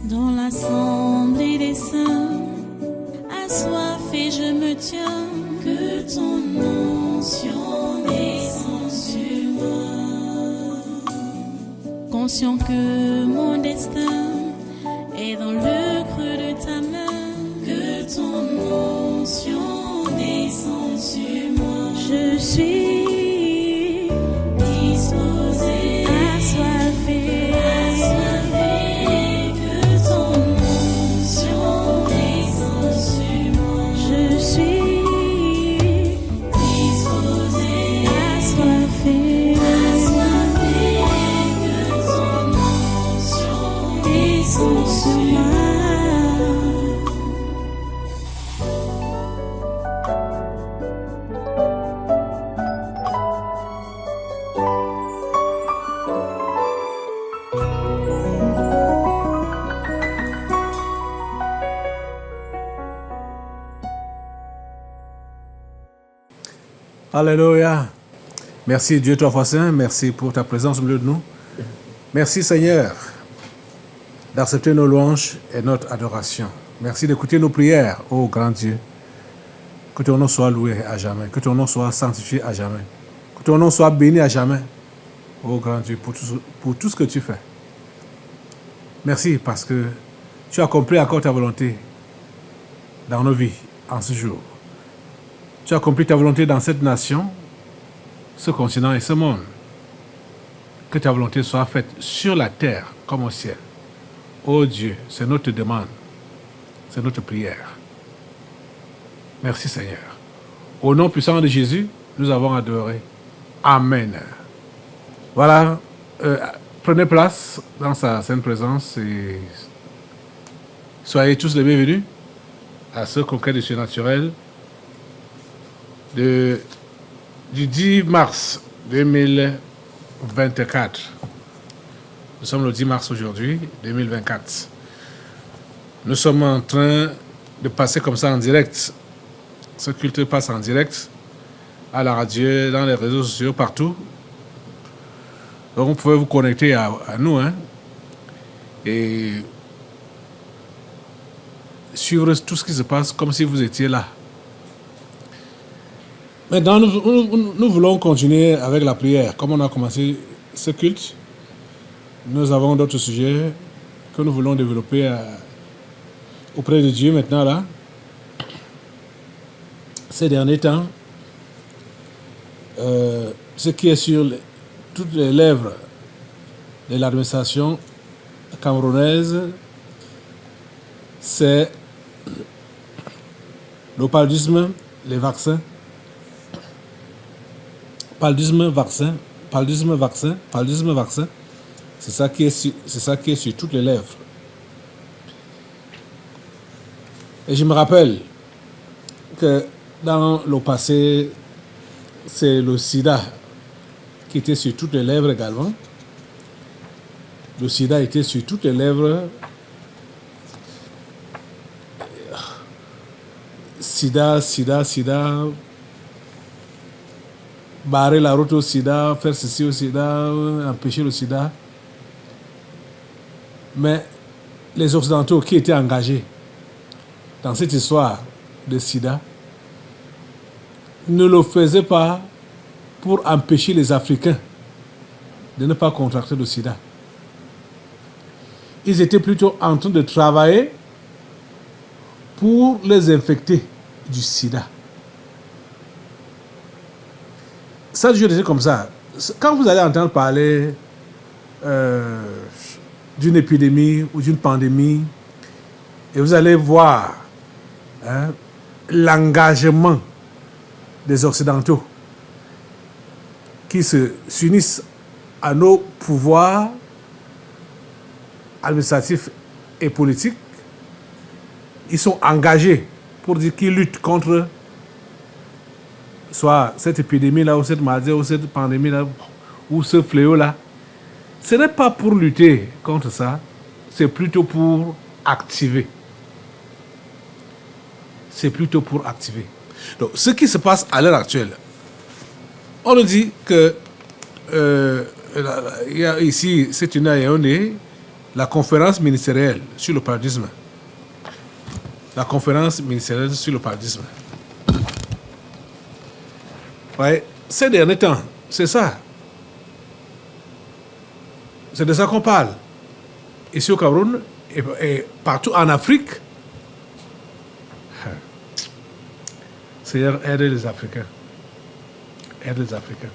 Dans l'assemblée des saints, assoiffé je me tiens, que ton onction descende sur moi. Conscient que mon destin est dans le creux de ta main, que ton onction descende sur moi. Je suis disposé, assoiffé, que ton onction descende sur moi. Je suis disposé, assoiffé, que ton onction descende sur moi. Alléluia. Merci Dieu, toi, Saint. Merci pour ta présence au milieu de nous. Merci Seigneur d'accepter nos louanges et notre adoration. Merci d'écouter nos prières, ô grand Dieu. Que ton nom soit loué à jamais. Que ton nom soit sanctifié à jamais. Que ton nom soit béni à jamais, ô grand Dieu, pour tout ce que tu fais. Merci parce que tu as accompli encore ta volonté dans nos vies en ce jour. Tu as accompli ta volonté dans cette nation, ce continent et ce monde. Que ta volonté soit faite sur la terre comme au ciel. Ô Dieu, c'est notre demande, c'est notre prière. Merci Seigneur. Au nom puissant de Jésus, nous avons adoré. Amen. Voilà, prenez place dans sa sainte présence et soyez tous les bienvenus à ce conquête du surnaturel du 10 mars 2024. Nous sommes le 10 mars aujourd'hui, 2024. Nous sommes en train de passer comme ça en direct. Ce culte passe en direct à la radio, dans les réseaux sociaux, partout. Donc vous pouvez vous connecter à nous et suivre tout ce qui se passe comme si vous étiez là. Maintenant, nous voulons continuer avec la prière. Comme on a commencé ce culte, nous avons d'autres sujets que nous voulons développer auprès de Dieu maintenant là. Ces derniers temps, ce qui est sur toutes les lèvres de l'administration camerounaise, c'est le paludisme, les vaccins. Paludisme, vaccin. C'est ça qui est sur toutes les lèvres. Et je me rappelle que dans le passé, c'est le sida qui était sur toutes les lèvres également. Le sida était sur toutes les lèvres. Sida. Barrer la route au sida, faire ceci au sida, empêcher le sida. Mais les Occidentaux qui étaient engagés dans cette histoire de sida ne le faisaient pas pour empêcher les Africains de ne pas contracter le sida. Ils étaient plutôt en train de travailler pour les infecter du sida. Ça, je disais comme ça. Quand vous allez entendre parler d'une épidémie ou d'une pandémie, et vous allez voir l'engagement des Occidentaux qui s'unissent à nos pouvoirs administratifs et politiques, ils sont engagés pour dire qu'ils luttent contre soit cette épidémie-là, ou cette maladie, ou cette pandémie-là, ou ce fléau-là. Ce n'est pas pour lutter contre ça, c'est plutôt pour activer. C'est plutôt pour activer. Donc, ce qui se passe à l'heure actuelle, on nous dit que il y a ici, c'est une Yaoundé, la conférence ministérielle sur le paludisme. La conférence ministérielle sur le paludisme. Ouais, ces derniers temps, c'est ça. C'est de ça qu'on parle. Ici au Cameroun et partout en Afrique. Seigneur, aide les Africains. Aide les Africains.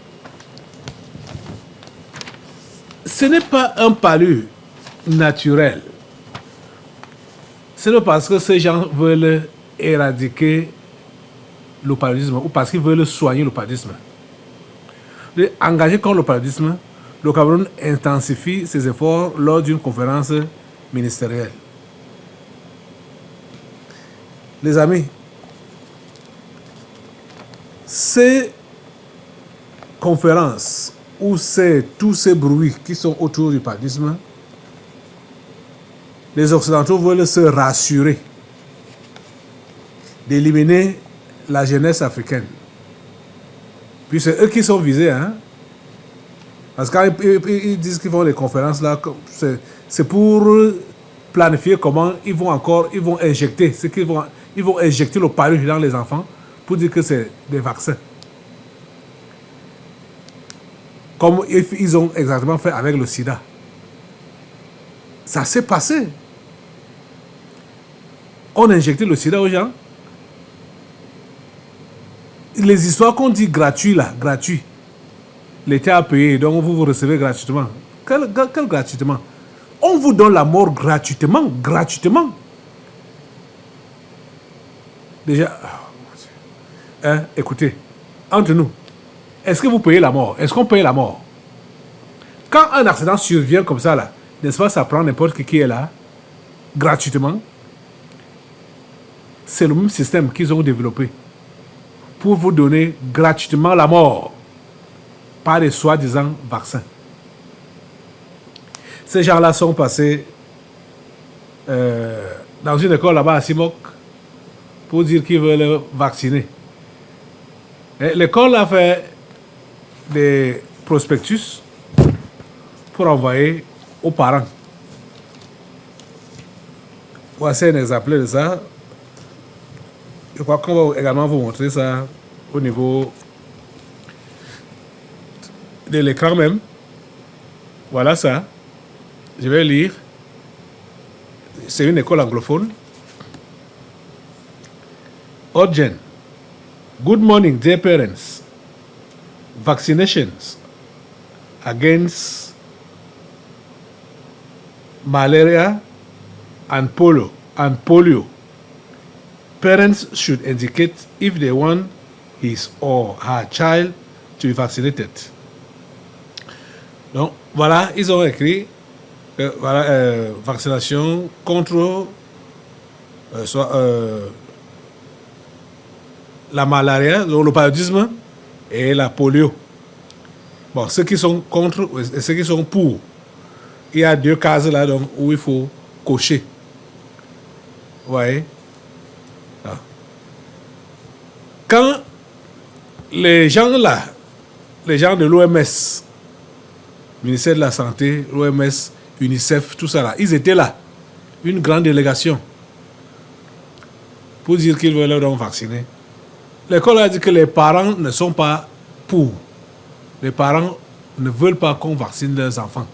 Ce n'est pas un palu naturel. C'est parce que ces gens veulent éradiquer le paludisme ou parce qu'ils veulent soigner le paludisme. Engagé contre le paludisme, le Cameroun intensifie ses efforts lors d'une conférence ministérielle. Les amis, ces conférences ou tous ces bruits qui sont autour du paludisme, les Occidentaux veulent se rassurer d'éliminer la jeunesse africaine. Puis c'est eux qui sont visés, hein? Parce que quand ils disent qu'ils font les conférences là, c'est pour planifier comment ils vont injecter, ils vont injecter le paludisme dans les enfants pour dire que c'est des vaccins. Comme ils ont exactement fait avec le sida. Ça s'est passé. On a injecté le sida aux gens. Les histoires qu'on dit gratuit là, gratuit. L'État a payé, donc vous recevez gratuitement. Quel gratuitement? On vous donne la mort gratuitement, gratuitement. Déjà, hein, écoutez, entre nous, est-ce que vous payez la mort? Est-ce qu'on paye la mort? Quand un accident survient comme ça là, n'est-ce pas, ça prend n'importe qui est là, gratuitement. C'est le même système qu'ils ont développé pour vous donner gratuitement la mort par les soi-disant vaccins. Ces gens-là sont passés dans une école là-bas à Simok pour dire qu'ils veulent vacciner. L'école a fait des prospectus pour envoyer aux parents. Voici un exemple de ça. Je crois qu'on va également vous montrer ça au niveau de l'écran même. Voilà ça. Je vais lire. C'est une école anglophone. Urgent. Good morning, dear parents. Vaccinations against malaria and polio. Parents should indicate if they want his or her child to be vaccinated. Donc, voilà, ils ont écrit vaccination contre la malaria, le paludisme et la polio. Bon, ceux qui sont contre et ceux qui sont pour, il y a 2 cases là donc, où il faut cocher. Vous voyez? Ah. Quand les gens là, les gens de l'OMS, ministère de la Santé, l'OMS, UNICEF, tout ça là, ils étaient là, une grande délégation, pour dire qu'ils veulent donc vacciner. L'école a dit que les parents ne sont pas pour. Les parents ne veulent pas qu'on vaccine leurs enfants.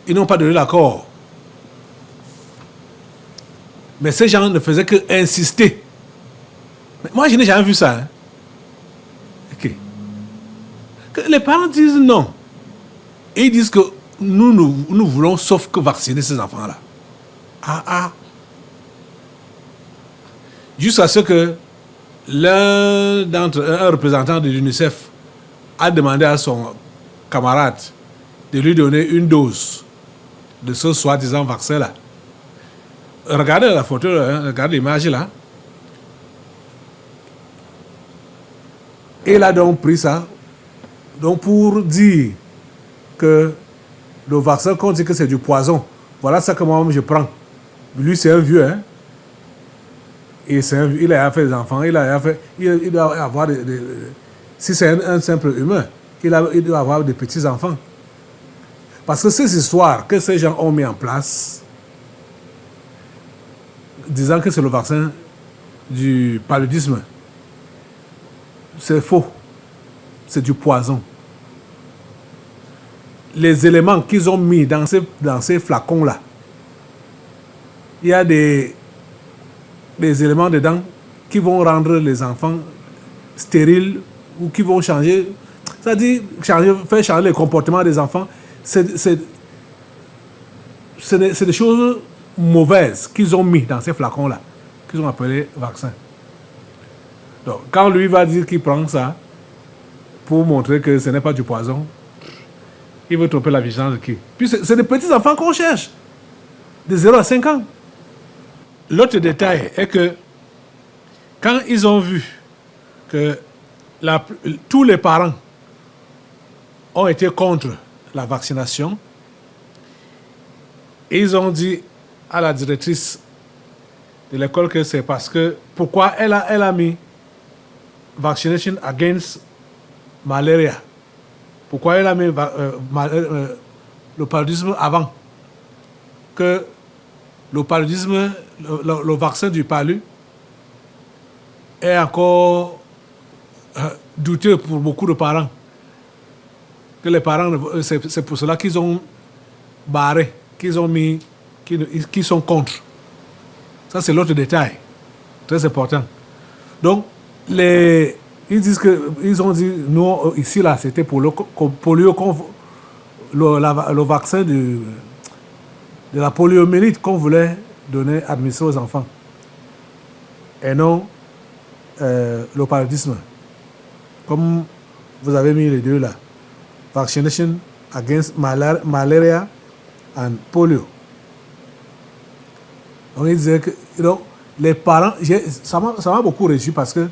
Ils n'ont pas donné l'accord. Mais ces gens ne faisaient que insister. Mais moi, je n'ai jamais vu ça. Hein. Okay. Que les parents disent non. Et ils disent que nous voulons sauf que vacciner ces enfants-là. Jusqu'à ce que un représentant de l'UNICEF a demandé à son camarade de lui donner une dose de ce soi-disant vaccin-là. Regardez la photo, hein, regardez l'image là. Et il a donc pris ça donc pour dire que le vaccin, qu'on dit que c'est du poison. Voilà ça que moi je prends. Lui, c'est un vieux, hein. Et il a fait des enfants, il doit avoir si c'est un simple humain, il doit avoir des petits-enfants. Parce que ces histoires que ces gens ont mis en place, disant que c'est le vaccin du paludisme, c'est faux. C'est du poison. Les éléments qu'ils ont mis dans ces flacons-là, il y a des éléments dedans qui vont rendre les enfants stériles ou qui vont changer, c'est-à-dire faire changer le comportement des enfants. C'est des choses mauvaises qu'ils ont mis dans ces flacons-là, qu'ils ont appelés vaccins. Donc, quand lui va dire qu'il prend ça pour montrer que ce n'est pas du poison, il veut tromper la vigilance de qui? Puis c'est des petits enfants qu'on cherche, de 0 à 5 ans. L'autre détail est que quand ils ont vu que tous les parents ont été contre la vaccination, ils ont dit à la directrice de l'école que c'est parce que pourquoi elle a mis vaccination against malaria. Pourquoi elle a mis le paludisme avant que le paludisme, le vaccin du palu est encore douteux pour beaucoup de parents. Que les parents, c'est pour cela qu'ils ont barré, qu'ils ont mis, qui sont contre. Ça, c'est l'autre détail, très important. Donc, ils ont dit, nous, ici, là, c'était pour le vaccin de la poliomyélite qu'on voulait donner, administrer aux enfants. Et non le paludisme. Comme vous avez mis les deux là. Vaccination against malaria and polio. Donc, il disait que les parents, ça m'a beaucoup réjoui parce que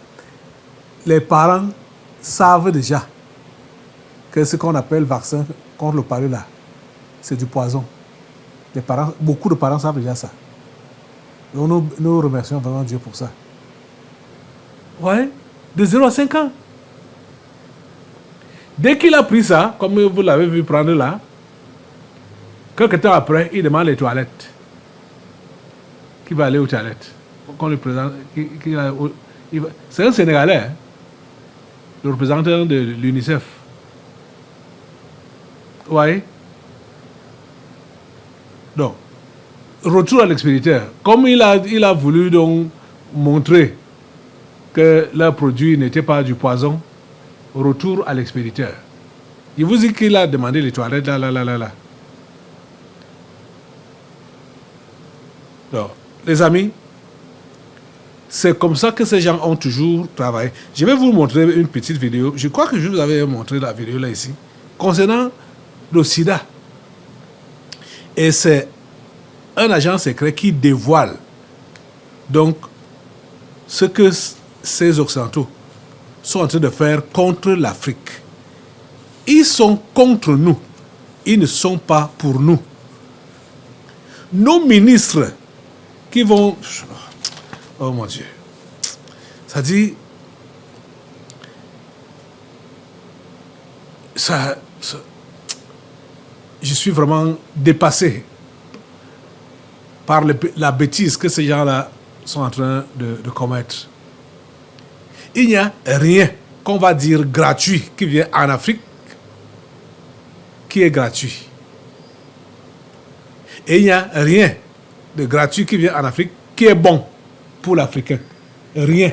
les parents savent déjà que ce qu'on appelle vaccin contre le palu là, c'est du poison. Beaucoup de parents savent déjà ça. Donc nous remercions vraiment Dieu pour ça. Ouais, de 0 à 5 ans. Dès qu'il a pris ça, comme vous l'avez vu prendre là, quelque temps après, il demande les toilettes. Qui va aller aux toilettes? Qu'on lui présente. C'est un Sénégalais, hein, le représentant de l'UNICEF. Oui. Donc, retour à l'expéditeur. Comme il a voulu donc montrer que leur produit n'était pas du poison, retour à l'expéditeur. Il vous dit qu'il a demandé les toilettes là. Donc, les amis, c'est comme ça que ces gens ont toujours travaillé. Je vais vous montrer une petite vidéo. Je crois que je vous avais montré la vidéo là ici, concernant le sida. Et c'est un agent secret qui dévoile donc ce que ces Occidentaux sont en train de faire contre l'Afrique. Ils sont contre nous. Ils ne sont pas pour nous. Nos ministres qui vont... Oh mon Dieu. Ça dit... Je suis vraiment dépassé par la bêtise que ces gens-là sont en train de commettre. Il n'y a rien qu'on va dire gratuit qui vient en Afrique qui est gratuit. Et il n'y a rien de gratuit qui vient en Afrique qui est bon pour l'Africain. Rien.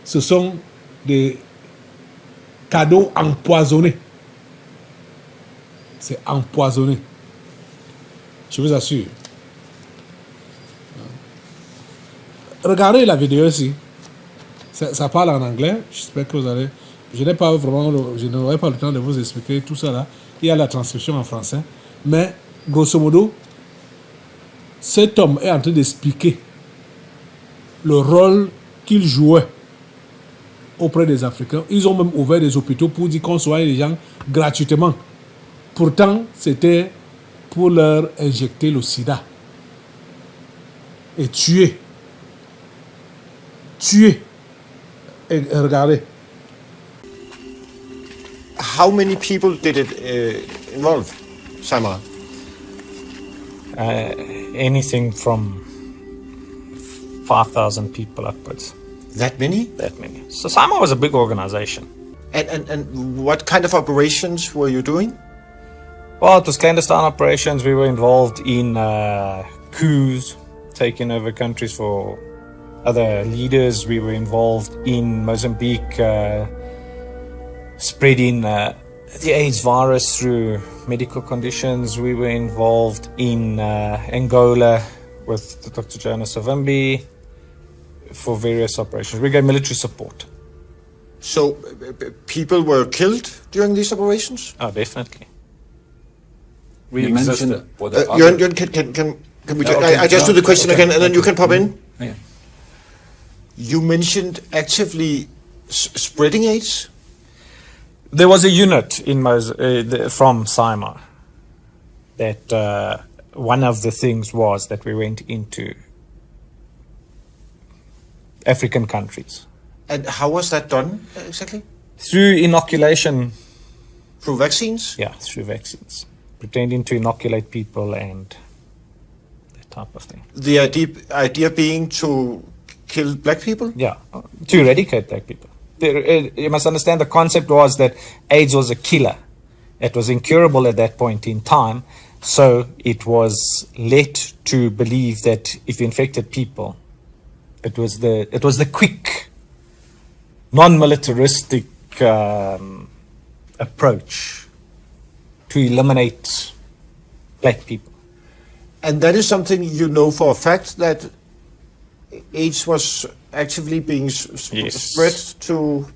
Ce sont des cadeaux empoisonnés. C'est empoisonné. Je vous assure. Regardez la vidéo ici. Ça parle en anglais. J'espère que vous allez... Je n'aurai pas le temps de vous expliquer tout ça là. Il y a la transcription en français. Mais, grosso modo, cet homme est en train d'expliquer le rôle qu'il jouait auprès des Africains. Ils ont même ouvert des hôpitaux pour dire qu'on soigne les gens gratuitement. Pourtant, c'était pour leur injecter le sida. Et tuer. Et regardez. how many people did it involve, Samar? Anything from 5,000 people upwards. That many? That many. So Simon was a big organization. And what kind of operations were you doing? Well, it was clandestine operations. We were involved in coups, taking over countries for other leaders. We were involved in Mozambique, spreading the AIDS virus through medical conditions. We were involved in Angola with Dr. Jonas Savimbi for various operations. We gave military support. So people were killed during these operations? Oh, definitely. You mentioned Jørgen, can we? I just do the question again, and then you can pop in. Yeah. You mentioned actively spreading AIDS. There was a unit in from Simar that one of the things was that we went into African countries. And how was that done exactly? Through inoculation. Through vaccines? Yeah, through vaccines. Pretending to inoculate people and that type of thing. The idea being to kill black people? Yeah, to eradicate black people. You must understand the concept was that AIDS was a killer. It was incurable at that point in time. So it was led to believe that if you infected people, it was the quick, non-militaristic approach to eliminate black people. And that is something you know for a fact, that AIDS was actively being spread to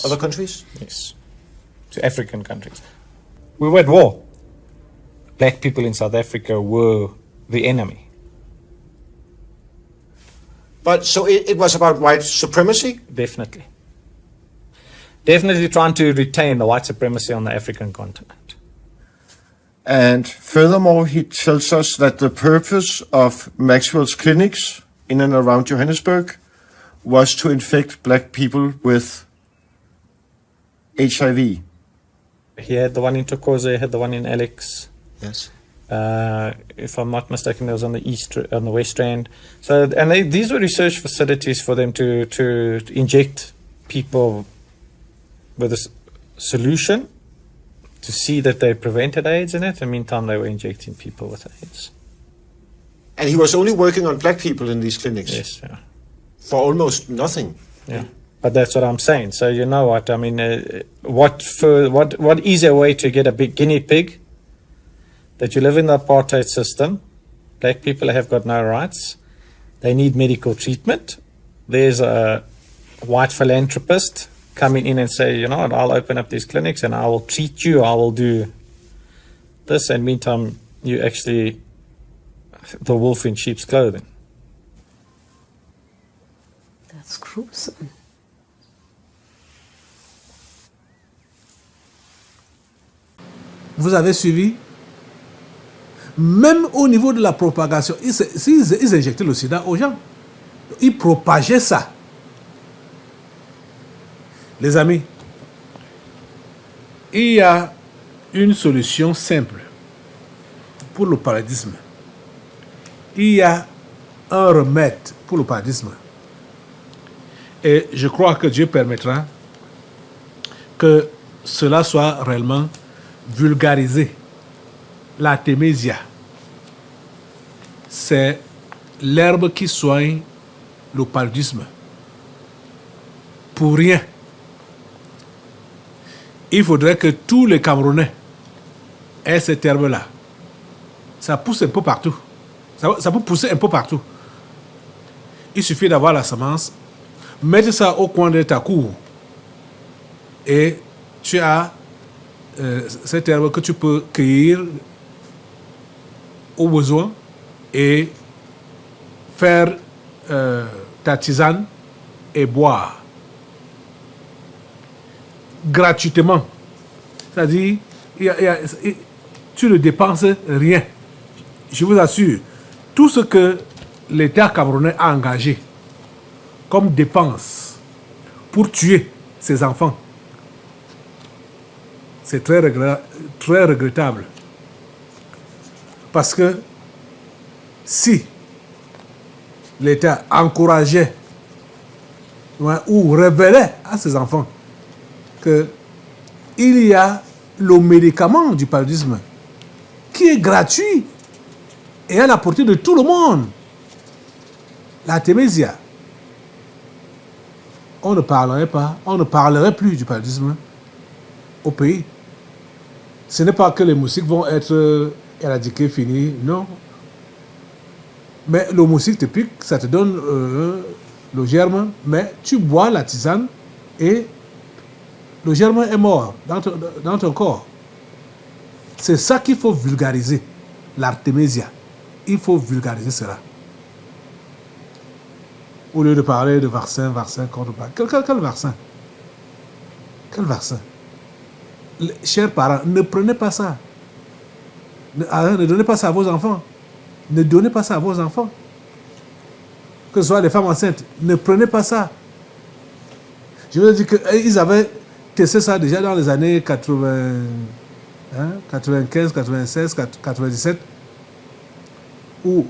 other countries? Yes, to African countries. We were at war. Black people in South Africa were the enemy. But so it was about white supremacy? Definitely. Definitely trying to retain the white supremacy on the African continent. And furthermore, he tells us that the purpose of Maxwell's clinics in and around Johannesburg was to infect black people with HIV. He had the one in Thokoza, he had the one in Alex. Yes. If I'm not mistaken, it was on the West Strand. So, and these were research facilities for them to inject people with a solution to see that they prevented AIDS in it. In the meantime, they were injecting people with AIDS. And he was only working on black people in these clinics? Yes, yeah. For almost nothing? Yeah. But that's what I'm saying. So you know what, I mean, what easier way to get a big guinea pig that you live in the apartheid system, black people have got no rights, they need medical treatment. There's a white philanthropist coming in and say, you know what, I'll open up these clinics and I will treat you, I will do this, and meantime you actually the wolf in sheep's clothing. That's gruesome. Vous avez suivi? Même au niveau de la propagation, ils injectaient le sida aux gens. Ils propageaient ça. Les amis, il y a une solution simple pour le paludisme. Il y a un remède pour le paludisme. Et je crois que Dieu permettra que cela soit réellement vulgarisé. L'artémisia, c'est l'herbe qui soigne le paludisme. Pour rien. Il faudrait que tous les Camerounais aient cette herbe-là. Ça pousse un peu partout. Ça peut pousser un peu partout. Il suffit d'avoir la semence, mettre ça au coin de ta cour. Et tu as cette herbe que tu peux cueillir au besoin et faire ta tisane et boire gratuitement. C'est-à-dire, tu ne dépenses rien. Je vous assure, tout ce que l'État camerounais a engagé comme dépense pour tuer ses enfants, C'est très regrettable. Parce que si l'État encourageait ou révélait à ses enfants qu'il y a le médicament du paludisme qui est gratuit et à la portée de tout le monde, l'artémisia, on ne parlerait plus du paludisme au pays. Ce n'est pas que les moustiques vont être éradiqués, finis, non. Mais le moustique te pique, ça te donne le germe, mais tu bois la tisane et le germe est mort dans ton corps. C'est ça qu'il faut vulgariser, l'artémisia. Il faut vulgariser cela. Au lieu de parler de vaccin contre... Quel vaccin? Quel vaccin? Chers parents, ne prenez pas ça. Ne donnez pas ça à vos enfants. Ne donnez pas ça à vos enfants. Que ce soit les femmes enceintes, ne prenez pas ça. Je veux dire qu'ils avaient testé ça déjà dans les années 80, 95, 96, 97, où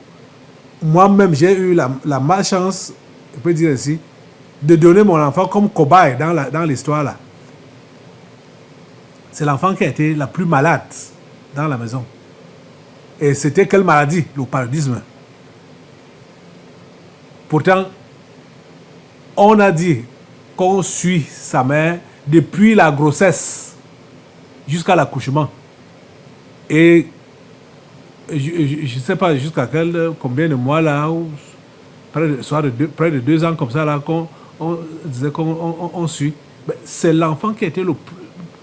moi-même j'ai eu la malchance, je peux dire ainsi, de donner mon enfant comme cobaye dans l'histoire là. C'est l'enfant qui a été la plus malade dans la maison. Et c'était quelle maladie? Le paludisme. Pourtant, on a dit qu'on suit sa mère depuis la grossesse jusqu'à l'accouchement. Et je ne sais pas jusqu'à combien de mois là, ou près de 2 ans comme ça là, qu'on disait qu'on suit. C'est l'enfant qui a été le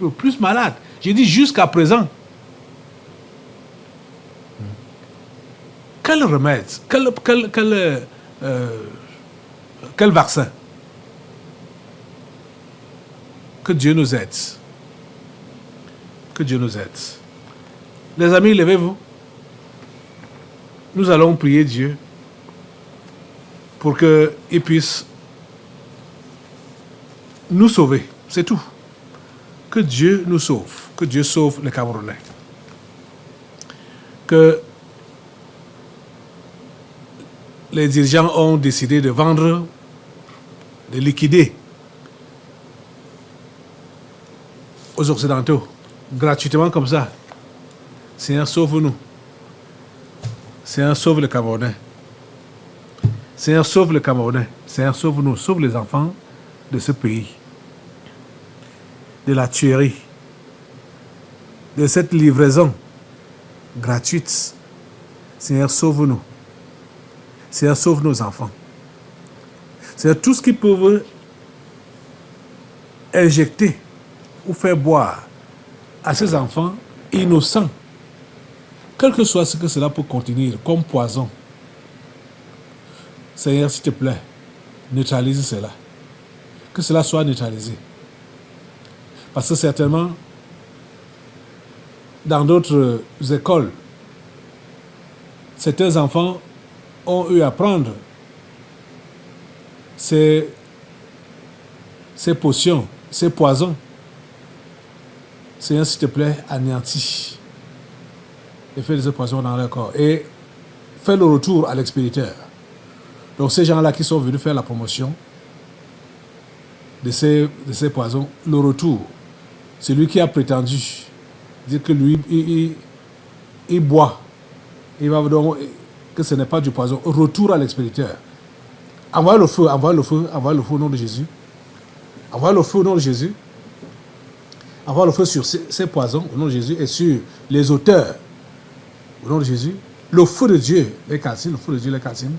plus malade. J'ai dit jusqu'à présent. Quel remède? Quel vaccin? Que Dieu nous aide. Que Dieu nous aide. Les amis, levez-vous. Nous allons prier Dieu pour qu'il puisse nous sauver. C'est tout. Que Dieu nous sauve. Que Dieu sauve les Camerounais. Que les dirigeants ont décidé de vendre, de liquider aux Occidentaux, gratuitement comme ça. Seigneur, sauve-nous. Seigneur, sauve les Camerounais. Seigneur, sauve les Camerounais. Seigneur, sauve-nous. Sauve les enfants de ce pays. De la tuerie. De cette livraison gratuite. Seigneur, sauve-nous. Seigneur, sauve nos enfants. Seigneur, tout ce qui peut injecter ou faire boire à ces enfants innocents, quel que soit ce que cela peut contenir comme poison, Seigneur, s'il te plaît, neutralise cela. Que cela soit neutralisé. Parce que certainement, dans d'autres écoles, certains enfants ont eu à prendre ces potions, ces poisons. Seigneur, s'il te plaît, anéantis l'effet de ce poison dans leur corps et fais le retour à l'expéditeur. Donc ces gens-là qui sont venus faire la promotion de ces poisons, le retour, celui qui a prétendu dire que lui, il boit, il va donc que ce n'est pas du poison, retour à l'expéditeur. Envoie le feu, envoie le feu, envoie le feu au nom de Jésus. Envoie le feu au nom de Jésus. Envoie le feu sur ces poisons au nom de Jésus et sur les auteurs au nom de Jésus. Le feu de Dieu les calcine, le feu de Dieu les calcine.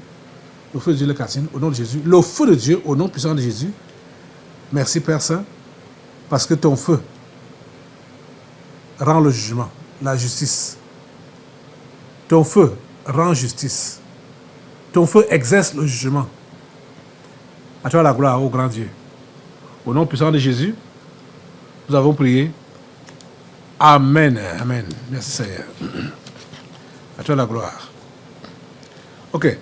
Le feu de Dieu les calcine au nom de Jésus. Le feu de Dieu au nom puissant de Jésus. Merci Père Saint, parce que ton feu rend le jugement, la justice. Ton feu rend justice. Ton feu exerce le jugement. À toi la gloire, ô grand Dieu. Au nom puissant de Jésus, nous avons prié. Amen. Amen. Merci Seigneur. À toi la gloire. Ok.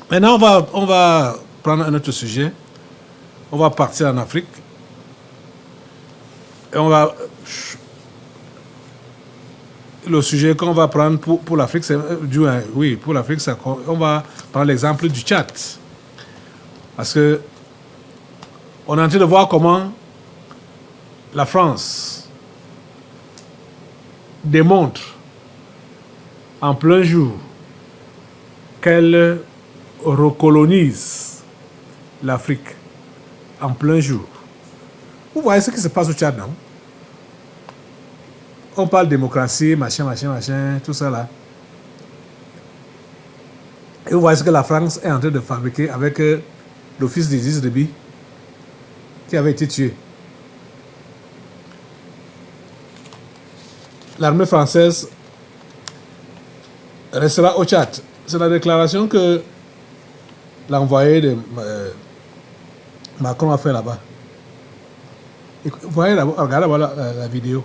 Maintenant, on va prendre un autre sujet. On va partir en Afrique. Et on va le sujet qu'on va prendre pour l'Afrique, c'est oui, pour l'Afrique, on va prendre l'exemple du Tchad. Parce que on est en train de voir comment la France démontre en plein jour qu'elle recolonise l'Afrique en plein jour. Vous voyez ce qui se passe au Tchad, non? On parle démocratie, machin, tout ça là. Et vous voyez ce que la France est en train de fabriquer avec le fils d'Idriss Déby qui avait été tué. L'armée française restera au Tchad. C'est la déclaration que l'envoyé de Macron a fait là-bas. Vous voyez, regardez la vidéo.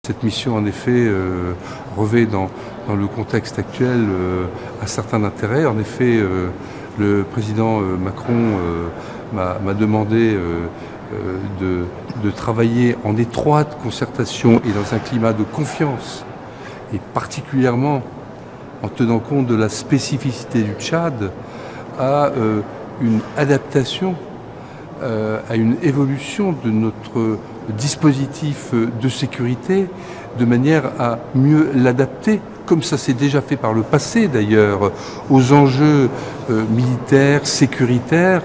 Cette mission, en effet, revêt dans le contexte actuel un certain intérêt. En effet, le président Macron m'a demandé de travailler en étroite concertation et dans un climat de confiance, et particulièrement en tenant compte de la spécificité du Tchad, à une adaptation, à une évolution de notre dispositif de sécurité, de manière à mieux l'adapter, comme ça s'est déjà fait par le passé d'ailleurs, aux enjeux militaires, sécuritaires,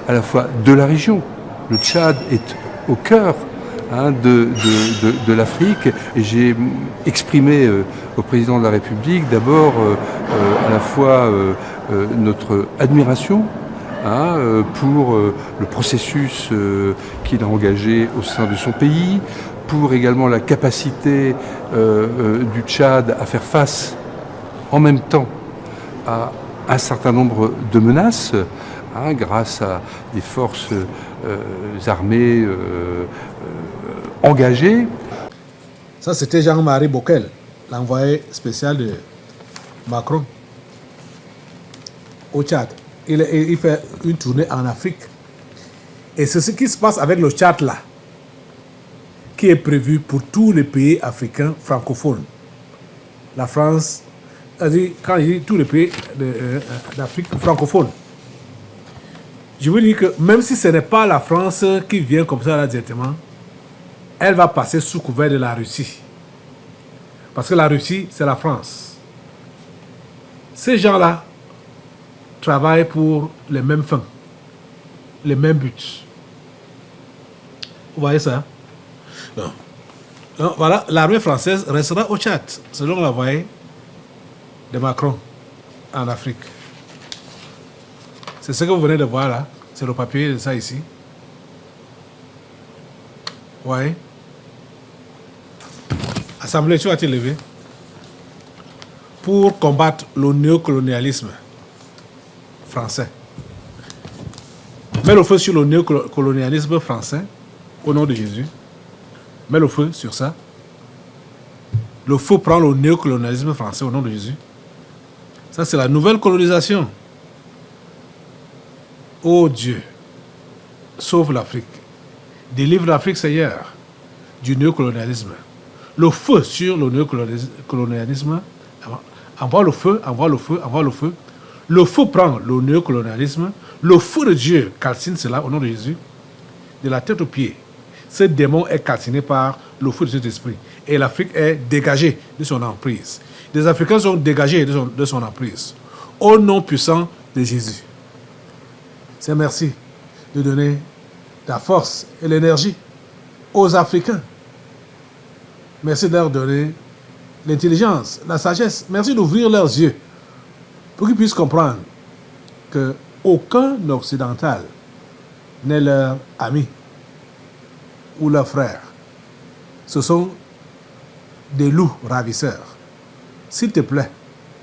à la fois de la région. Le Tchad est au cœur de l'Afrique, et j'ai exprimé au président de la République d'abord à la fois notre admiration pour le processus qu'il a engagé au sein de son pays, pour également la capacité du Tchad à faire face en même temps à un certain nombre de menaces, grâce à des forces armées engagées. Ça, c'était Jean-Marie Bockel, l'envoyé spécial de Macron au Tchad. Il fait une tournée en Afrique. Et c'est ce qui se passe avec le Tchad là, qui est prévu pour tous les pays africains francophones. La France, quand il dit tous les pays d'Afrique francophone, je veux dire que même si ce n'est pas la France qui vient comme ça là directement, elle va passer sous couvert de la Russie. Parce que la Russie, c'est la France. Ces gens-là travaillent pour les mêmes fins, les mêmes buts. Vous voyez ça? Donc, voilà, l'armée française restera au Tchad, selon l'envoyé de Macron en Afrique. C'est ce que vous venez de voir là. C'est le papier de ça ici. Ouais. Assemblée, tu vas te lever pour combattre le néocolonialisme français. Mets le feu sur le néocolonialisme français au nom de Jésus. Mets le feu sur ça. Le feu prend le néocolonialisme français au nom de Jésus. Ça, c'est la nouvelle colonisation. Oh Dieu, sauve l'Afrique. Délivre l'Afrique, Seigneur, du néocolonialisme. Le feu sur le néocolonialisme. Envoie le feu, envoie le feu, envoie le feu. Le feu prend le néocolonialisme. Le feu de Dieu calcine cela au nom de Jésus. De la tête aux pieds. Ce démon est calciné par le feu de cet esprit. Et l'Afrique est dégagée de son emprise. Les Africains sont dégagés de son emprise. Au nom puissant de Jésus. C'est merci de donner la force et l'énergie aux Africains. Merci de leur donner l'intelligence, la sagesse. Merci d'ouvrir leurs yeux pour qu'ils puissent comprendre qu'aucun occidental n'est leur ami ou leur frère. Ce sont des loups ravisseurs. S'il te plaît,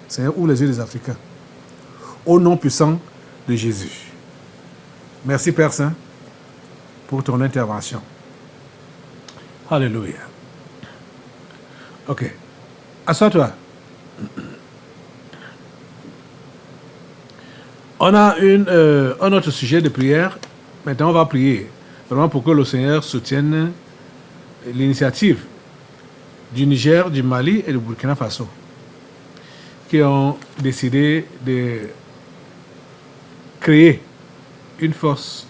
Seigneur, ouvre les yeux des Africains. Au nom puissant de Jésus. Merci Père Saint pour ton intervention. Alléluia. Ok. Assois-toi. On a un autre sujet de prière. Maintenant, on va prier. Vraiment pour que le Seigneur soutienne l'initiative du Niger, du Mali et du Burkina Faso, qui ont décidé de créer une force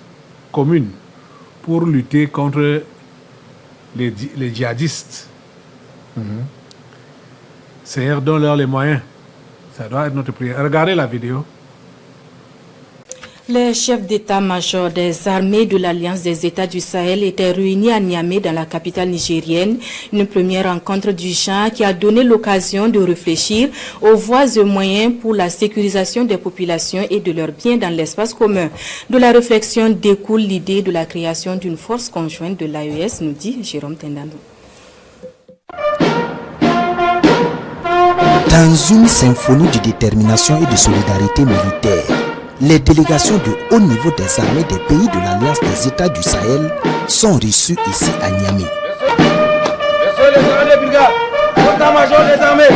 commune pour lutter contre les djihadistes. Seigneur, donne-leur les moyens. Ça doit être notre prière. Regardez la vidéo. Les chefs d'état-major des armées de l'Alliance des États du Sahel étaient réunis à Niamey, dans la capitale nigérienne. Une première rencontre du genre qui a donné l'occasion de réfléchir aux voies et moyens pour la sécurisation des populations et de leurs biens dans l'espace commun. De la réflexion découle l'idée de la création d'une force conjointe de l'AES, nous dit Jérôme Tendano. Dans une symphonie de détermination et de solidarité militaire, les délégations de haut niveau des armées des pays de l'Alliance des États du Sahel sont reçues ici à Niamey. Messieurs les grands des brigades, l'état-major des armées,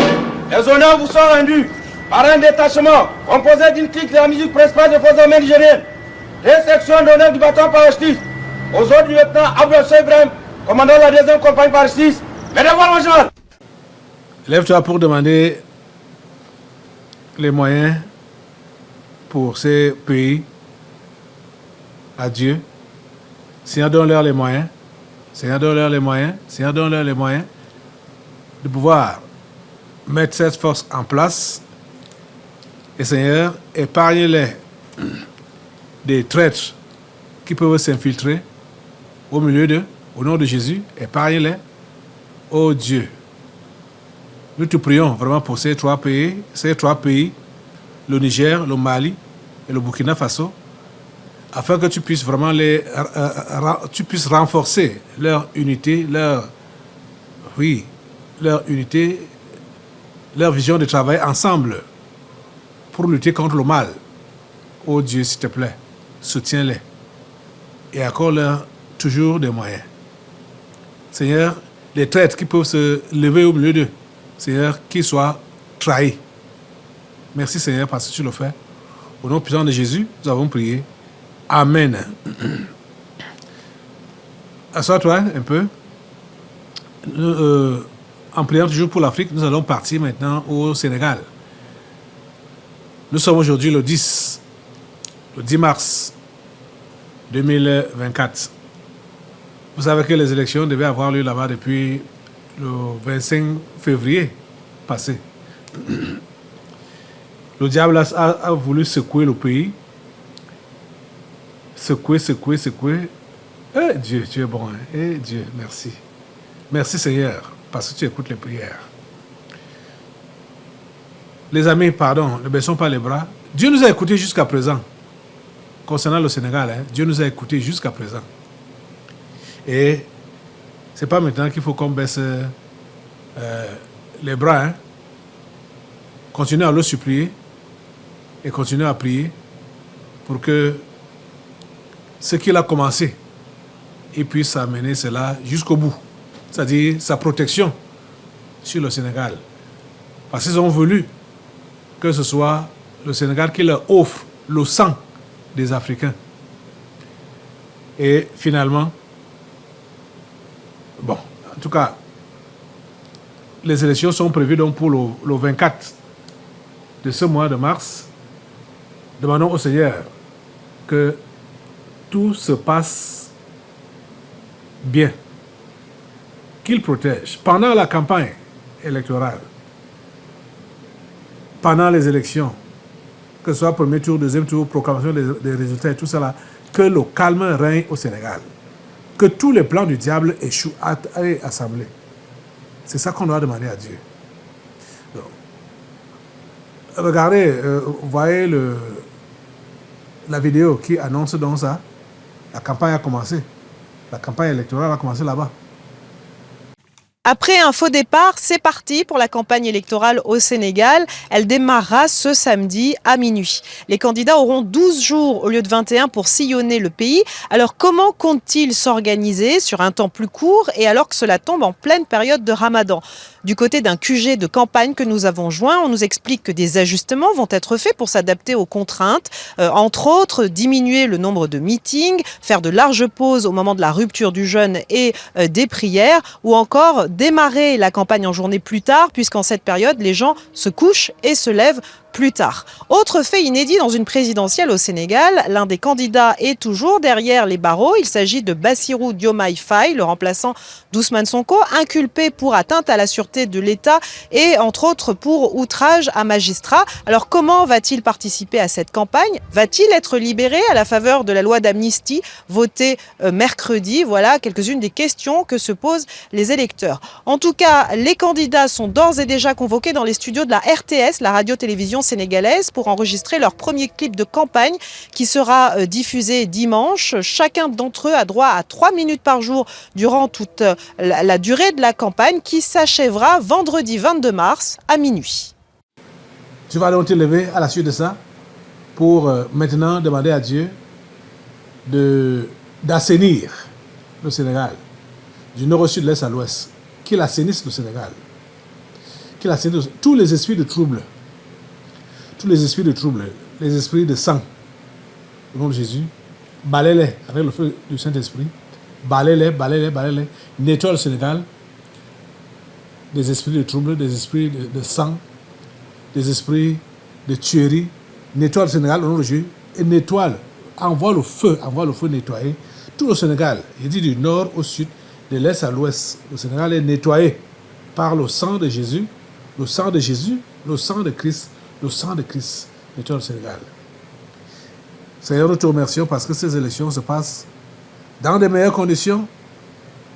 les honneurs vous sont rendus par un détachement composé d'une clique de la musique principale des forces armées nigériennes, des sections d'honneur du bâton parachutiste, aux ordres du lieutenant Abdel Ibrahim, commandant la 2e compagnie parachutiste. Mesdames, major. Lève-toi pour demander les moyens pour ces pays à Dieu. Seigneur, donne-leur les moyens. Seigneur, donne-leur les moyens. Seigneur, donne-leur les moyens de pouvoir mettre cette force en place. Et Seigneur, épargne-les des traîtres qui peuvent s'infiltrer au milieu d'eux. Au nom de Jésus, épargne-les. Oh Dieu, nous te prions vraiment pour ces trois pays, le Niger, le Mali et le Burkina Faso, afin que tu puisses vraiment tu puisses renforcer leur unité, leur unité, leur vision de travail ensemble pour lutter contre le mal. Oh Dieu, s'il te plaît, soutiens-les et accorde-leur toujours des moyens. Seigneur, les traîtres qui peuvent se lever au milieu d'eux, Seigneur, qu'ils soient trahis. Merci Seigneur parce que tu le fais. Au nom puissant de Jésus, nous avons prié. Amen. Assois-toi un peu. En priant toujours pour l'Afrique, nous allons partir maintenant au Sénégal. Nous sommes aujourd'hui le 10 mars 2024. Vous savez que les élections devaient avoir lieu là-bas depuis le 25 février passé. Le diable a voulu secouer le pays. Secouer. Eh Dieu, tu es bon. Hein? Eh Dieu, merci. Merci Seigneur, parce que tu écoutes les prières. Les amis, pardon, ne baissons pas les bras. Dieu nous a écoutés jusqu'à présent. Concernant le Sénégal, hein, Dieu nous a écoutés jusqu'à présent. Et c'est pas maintenant qu'il faut qu'on baisse les bras. Hein. Continuez à le supplier et continuez à prier pour que ce qu'il a commencé, il puisse amener cela jusqu'au bout. C'est-à-dire sa protection sur le Sénégal. Parce qu'ils ont voulu que ce soit le Sénégal qui leur offre le sang des Africains. Et finalement, bon, en tout cas, les élections sont prévues donc pour le 24 de ce mois de mars. Demandons au Seigneur que tout se passe bien, qu'il protège pendant la campagne électorale, pendant les élections, que ce soit premier tour, deuxième tour, proclamation des résultats et tout cela, que le calme règne au Sénégal. Que tous les plans du diable échouent à assembler. C'est ça qu'on doit demander à Dieu. Donc, regardez, vous voyez la vidéo qui annonce donc ça. La campagne a commencé. La campagne électorale a commencé là-bas. Après un faux départ, c'est parti pour la campagne électorale au Sénégal. Elle démarrera ce samedi à minuit. Les candidats auront 12 jours au lieu de 21 pour sillonner le pays. Alors comment comptent-ils s'organiser sur un temps plus court et alors que cela tombe en pleine période de Ramadan ? Du côté d'un QG de campagne que nous avons joint, on nous explique que des ajustements vont être faits pour s'adapter aux contraintes. Entre autres, diminuer le nombre de meetings, faire de larges pauses au moment de la rupture du jeûne et des prières, ou encore démarrer la campagne en journée plus tard, puisqu'en cette période, les gens se couchent et se lèvent plus tard. Autre fait inédit dans une présidentielle au Sénégal, l'un des candidats est toujours derrière les barreaux. Il s'agit de Bassirou Diomaye Faye, le remplaçant d'Ousmane Sonko, inculpé pour atteinte à la sûreté de l'État et entre autres pour outrage à magistrat. Alors comment va-t-il participer à cette campagne? Va-t-il être libéré à la faveur de la loi d'amnistie votée mercredi? Voilà quelques-unes des questions que se posent les électeurs. En tout cas, les candidats sont d'ores et déjà convoqués dans les studios de la RTS, la radio-télévision sénégalaise, pour enregistrer leur premier clip de campagne qui sera diffusé dimanche. Chacun d'entre eux a droit à 3 minutes par jour durant toute la durée de la campagne qui s'achèvera vendredi 22 mars à minuit. Tu vas donc te lever à la suite de ça pour maintenant demander à Dieu d'assainir le Sénégal, du nord au sud, de l'est à l'ouest, qu'il assainisse le Sénégal, qu'il assainisse tous les esprits de trouble, les esprits de sang, au nom de Jésus, balaye-les avec le feu du Saint-Esprit, balaye-les, nettoie le Sénégal des esprits de trouble, des esprits de sang, des esprits de tuerie, nettoie le Sénégal au nom de Jésus, et nettoie, envoie le feu nettoyer tout le Sénégal. Il dit du nord au sud, de l'est à l'ouest. Le Sénégal est nettoyé par le sang de Jésus, le sang de Jésus, le sang de Christ, le sang de Christ, nettoie le Sénégal. Seigneur, nous te remercions parce que ces élections se passent dans de meilleures conditions.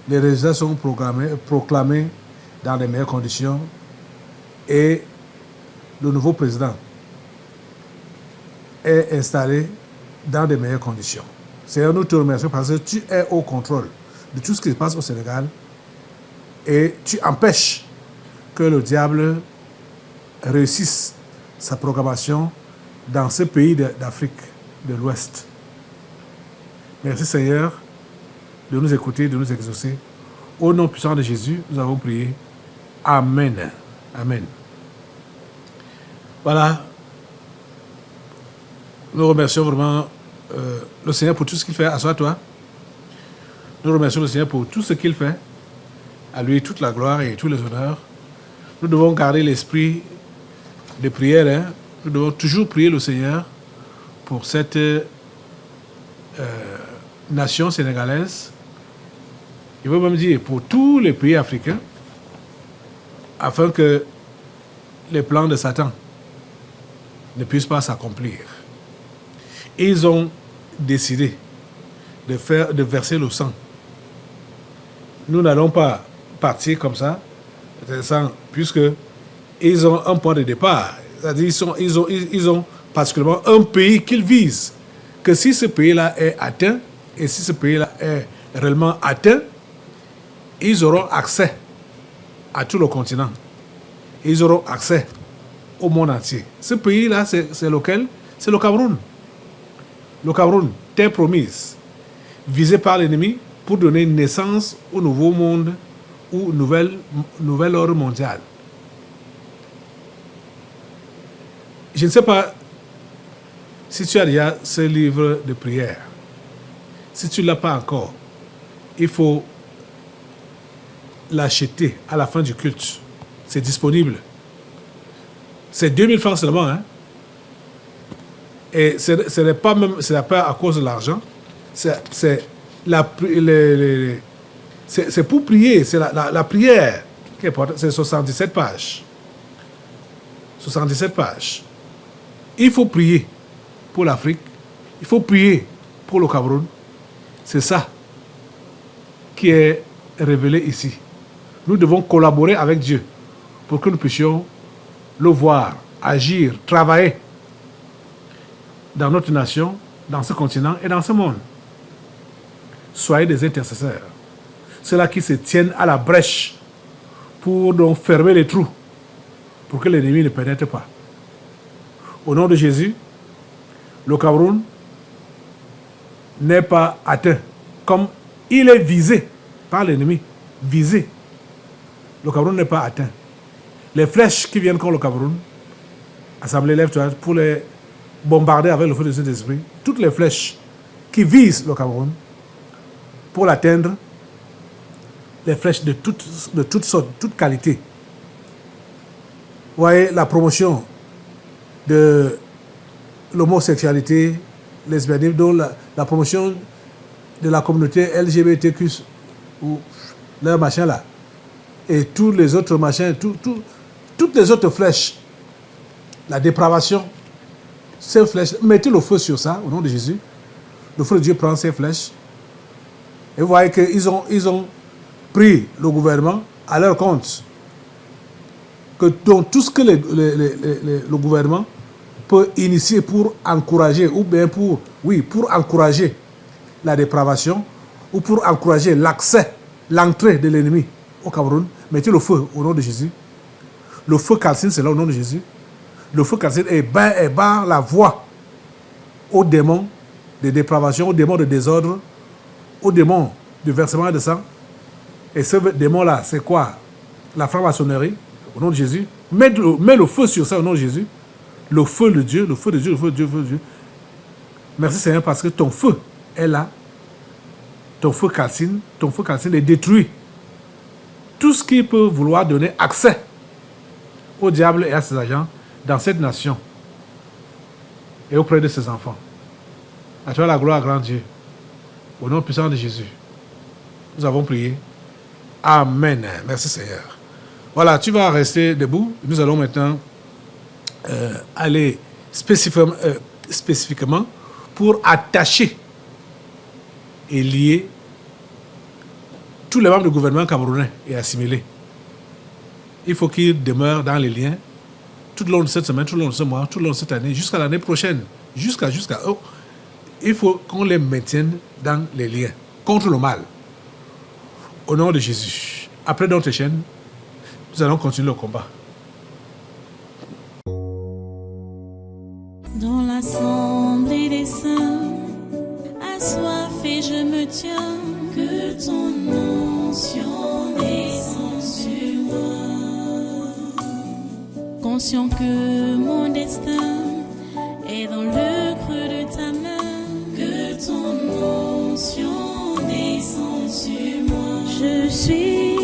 Les résultats sont proclamés dans de meilleures conditions et le nouveau président est installé dans de meilleures conditions. Seigneur, nous te remercions parce que tu es au contrôle de tout ce qui se passe au Sénégal et tu empêches que le diable réussisse sa proclamation dans ce pays d'Afrique de l'Ouest. Merci Seigneur de nous écouter, de nous exaucer. Au nom puissant de Jésus, nous avons prié. Amen. Amen. Voilà. Nous remercions vraiment le Seigneur pour tout ce qu'il fait. Assois-toi. Nous remercions le Seigneur pour tout ce qu'il fait. À lui toute la gloire et tous les honneurs. Nous devons garder l'esprit de prière. Hein. Nous devons toujours prier le Seigneur pour cette nation sénégalaise. Il veut même dire pour tous les pays africains, afin que les plans de Satan ne puissent pas s'accomplir. Ils ont décidé de verser le sang. Nous n'allons pas partir comme ça, puisque ils ont un point de départ. C'est-à-dire ils ont particulièrement un pays qu'ils visent. Que si ce pays-là est atteint, et si ce pays-là est réellement atteint, ils auront accès à tout le continent. Ils auront accès au monde entier. Ce pays-là, c'est lequel? C'est le Cameroun. Le Cameroun, terre promise, visé par l'ennemi pour donner naissance au nouveau monde ou nouvel ordre mondial. Je ne sais pas si tu as déjà ce livre de prière. Si tu ne l'as pas encore, il faut l'acheter à la fin du culte. C'est disponible. C'est 2000 francs seulement. Hein? Et ce n'est pas à cause de l'argent. C'est pour prier. C'est la prière qui est importante. C'est 77 pages. 77 pages. Il faut prier pour l'Afrique. Il faut prier pour le Cameroun. C'est ça qui est révélé ici. Nous devons collaborer avec Dieu pour que nous puissions le voir, agir, travailler dans notre nation, dans ce continent et dans ce monde. Soyez des intercesseurs. Ceux-là qui se tiennent à la brèche pour donc fermer les trous, pour que l'ennemi ne pénètre pas. Au nom de Jésus, le Cameroun n'est pas atteint, comme il est visé par l'ennemi. Visé. le Cameroun n'est pas atteint. Les flèches qui viennent contre le Cameroun, Assemblée lève-toi pour les bombarder avec le feu de Saint-Esprit. Toutes les flèches qui visent le Cameroun, pour l'atteindre, les flèches de toutes sortes, toutes qualités. Vous voyez, la promotion de l'homosexualité, lesbianisme, donc la promotion de la communauté LGBTQ, ou leur machin là, et tous les autres machins, toutes les autres flèches, la dépravation, ces flèches, mettez le feu sur ça, au nom de Jésus. Le feu de Dieu prend ces flèches. Et vous voyez qu'ils ont pris le gouvernement à leur compte. Que donc, tout ce que le gouvernement peut initier pour encourager, ou bien pour encourager la dépravation, ou pour encourager l'accès, l'entrée de l'ennemi au Cameroun, mettez le feu au nom de Jésus. Le feu calcine, c'est là au nom de Jésus. Le feu calcine et barre la voie aux démons de dépravation, aux démons de désordre, aux démons de versement de sang. Et ce démon-là, c'est quoi? La franc-maçonnerie, au nom de Jésus. Mets le feu sur ça au nom de Jésus. Le feu de Dieu, le feu de Dieu, le feu de Dieu, le feu de Dieu. Merci Seigneur parce que ton feu est là. Ton feu calcine et détruit tout ce qui peut vouloir donner accès au diable et à ses agents dans cette nation et auprès de ses enfants. À toi la gloire, grand Dieu. Au nom puissant de Jésus. Nous avons prié. Amen. Merci Seigneur. Voilà, tu vas rester debout. Nous allons maintenant aller spécifiquement pour attacher et lier tous les membres du gouvernement camerounais et assimilés. Il faut qu'ils demeurent dans les liens tout le long de cette semaine, tout le long de ce mois, tout le long de cette année, jusqu'à l'année prochaine. Jusqu'à eux. Il faut qu'on les maintienne dans les liens, contre le mal. Au nom de Jésus. Après notre chaîne, nous allons continuer le combat. Dans l'assemblée des saints, assoiffé je me tiens, que ton onction descende sur moi. Conscient que mon destin est dans le creux de ta main, que ton onction descende sur moi. Je suis